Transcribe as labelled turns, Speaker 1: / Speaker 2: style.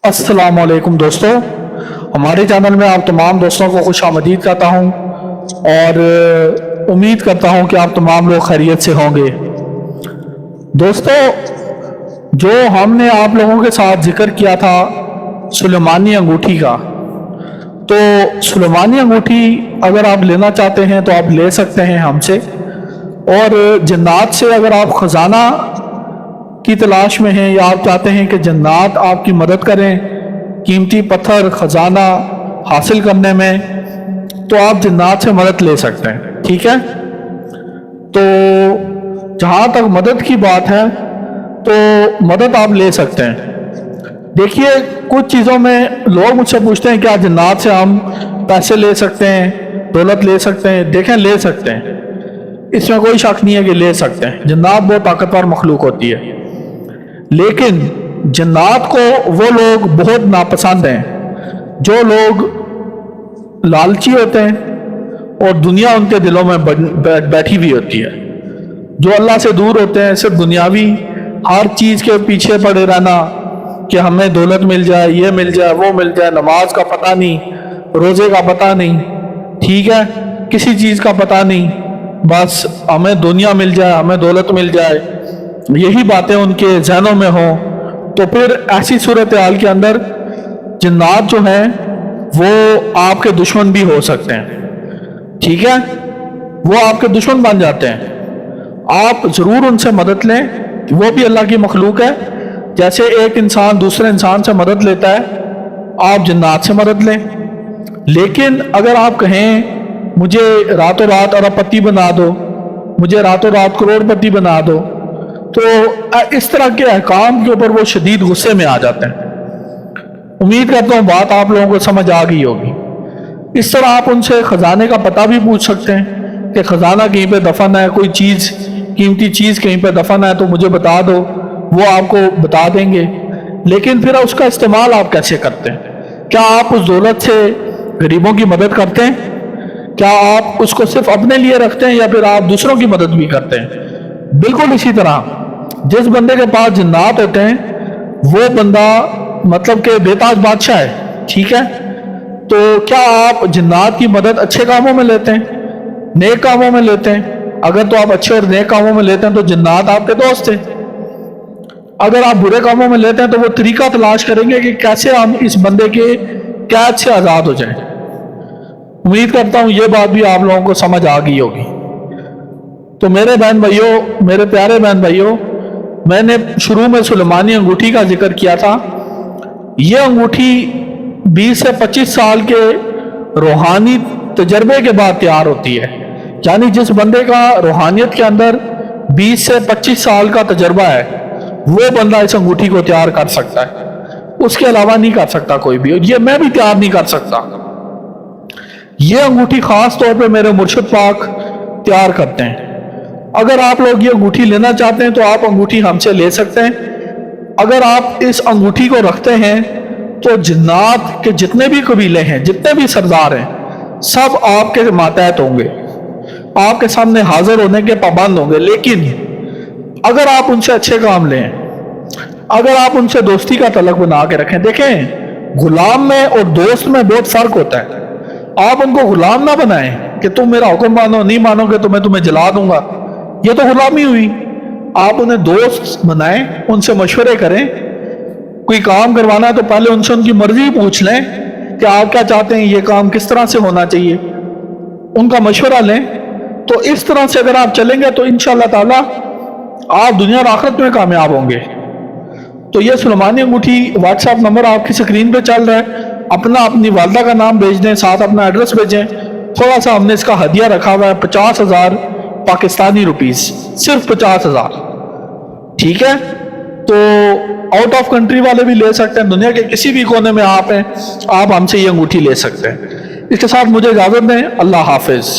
Speaker 1: अस्सलाम वालेकुम दोस्तों, हमारे चैनल में आप तमाम दोस्तों को खुश आमदीद कहता हूँ और उम्मीद करता हूँ कि आप तमाम लोग खैरियत से होंगे। दोस्तों, जो हमने आप लोगों के साथ जिक्र किया था सुलेमानी अंगूठी का, तो सुलेमानी अंगूठी अगर आप लेना चाहते हैं तो आप ले सकते हैं हमसे। और जन्नात से अगर आप ख़जाना की तलाश में हैं या आप चाहते हैं कि जन्नात आपकी मदद करें कीमती पत्थर ख़जाना हासिल करने में, तो आप जन्नात से मदद ले सकते हैं। ठीक है, तो जहाँ तक मदद की बात है तो मदद आप ले सकते हैं। देखिए, कुछ चीज़ों में लोग मुझसे पूछते हैं क्या जन्नात से हम पैसे ले सकते हैं, दौलत ले सकते हैं। देखें, ले सकते हैं, इसमें कोई शक नहीं है कि ले सकते हैं। जन्नात बहुत ताकतवर मखलूक होती है, लेकिन जन्नात को वो लोग बहुत नापसंद हैं जो लोग लालची होते हैं और दुनिया उनके दिलों में बैठी हुई होती है, जो अल्लाह से दूर होते हैं, सिर्फ दुनियावी हर चीज़ के पीछे पड़े रहना कि हमें दौलत मिल जाए, ये मिल जाए, वो मिल जाए, नमाज का पता नहीं, रोज़े का पता नहीं, ठीक है, किसी चीज़ का पता नहीं, बस हमें दुनिया मिल जाए, हमें दौलत मिल जाए, यही बातें उनके जहनों में हों। तो फिर ऐसी सूरत हाल के अंदर जिन्नात जो हैं वो आपके दुश्मन भी हो सकते हैं। ठीक है, वो आपके दुश्मन बन जाते हैं। आप ज़रूर उनसे मदद लें, वो भी अल्लाह की मखलूक है। जैसे एक इंसान दूसरे इंसान से मदद लेता है, आप जिन्नात से मदद लें। लेकिन अगर आप कहें मुझे रातों रात अरबपति बना दो, मुझे रातों रात करोड़पति बना दो, तो इस तरह के अहकाम के ऊपर वो शदीद गुस्से में आ जाते हैं। उम्मीद करता हूँ बात आप लोगों को समझ आ गई होगी। इस तरह आप उनसे ख़जाने का पता भी पूछ सकते हैं कि ख़जाना कहीं पे दफन है, कोई चीज़ कीमती चीज़ कहीं पे दफन है तो मुझे बता दो, वो आपको बता देंगे। लेकिन फिर उसका इस्तेमाल आप कैसे करते हैं? क्या आप उस दौलत से गरीबों की मदद करते हैं? क्या आप उसको सिर्फ अपने लिए रखते हैं या फिर आप दूसरों की मदद भी करते हैं? बिल्कुल इसी तरह जिस बंदे के पास जिन्नात होते हैं वो बंदा मतलब कि बेताज बादशाह है। ठीक है, तो क्या आप जिन्नात की मदद अच्छे कामों में लेते हैं, नेक कामों में लेते हैं? अगर तो आप अच्छे और नेक कामों में लेते हैं तो जिन्नात आपके दोस्त हैं। अगर आप बुरे कामों में लेते हैं तो वो तरीका तलाश करेंगे कि कैसे हम इस बंदे के कैद से आज़ाद हो जाएं। उम्मीद करता हूँ ये बात भी आप लोगों को समझ आ गई होगी। तो मेरे बहन भाइयों, मेरे प्यारे बहन भाइयों, मैंने शुरू में सुलेमानी अंगूठी का जिक्र किया था। ये अंगूठी 20 से 25 साल के रूहानी तजर्बे के बाद तैयार होती है। यानी जिस बंदे का रूहानियत के अंदर 20 से 25 साल का तजर्बा है वो बंदा इस अंगूठी को तैयार कर सकता है, उसके अलावा नहीं कर सकता कोई भी। ये मैं भी तैयार नहीं कर सकता। ये अंगूठी खास तौर पे मेरे मुर्शिद पाक तैयार करते हैं। अगर आप लोग ये अंगूठी लेना चाहते हैं तो आप अंगूठी हमसे ले सकते हैं। अगर आप इस अंगूठी को रखते हैं तो जिन्नात के जितने भी कबीले हैं, जितने भी सरदार हैं, सब आपके मातहत होंगे, आपके सामने हाजिर होने के पाबंद होंगे। लेकिन अगर आप उनसे अच्छे काम लें, अगर आप उनसे दोस्ती का तलक बना के रखें, देखें गुलाम में और दोस्त में बहुत फर्क होता है। आप उनको गुलाम ना बनाएं कि तुम मेरा हुक्म मानो, नहीं मानोगे तो मैं तुम्हें जला दूंगा, ये तो गुलामी हुई। आप उन्हें दोस्त बनाएं, उनसे मशवरे करें। कोई काम करवाना है तो पहले उनसे उनकी मर्जी पूछ लें कि आप क्या चाहते हैं, ये काम किस तरह से होना चाहिए, उनका मशवरा लें। तो इस तरह से अगर आप चलेंगे तो इंशाअल्लाह ताला आप दुनिया और आखिरत में कामयाब होंगे। तो ये सुलेमानी अंगूठी व्हाट्सएप नंबर आपकी स्क्रीन पे चल रहा है। अपनी वालदा का नाम भेज दें, साथ अपना एड्रेस भेजें। थोड़ा सा हमने इसका हदिया रखा हुआ है, 50,000 पाकिस्तानी रुपीस, सिर्फ 50,000। ठीक है, तो आउट ऑफ कंट्री वाले भी ले सकते हैं, दुनिया के किसी भी कोने में आप हैं, आप हमसे ये अंगूठी ले सकते हैं। इसके साथ मुझे इजाज़त दें। अल्लाह हाफिज़।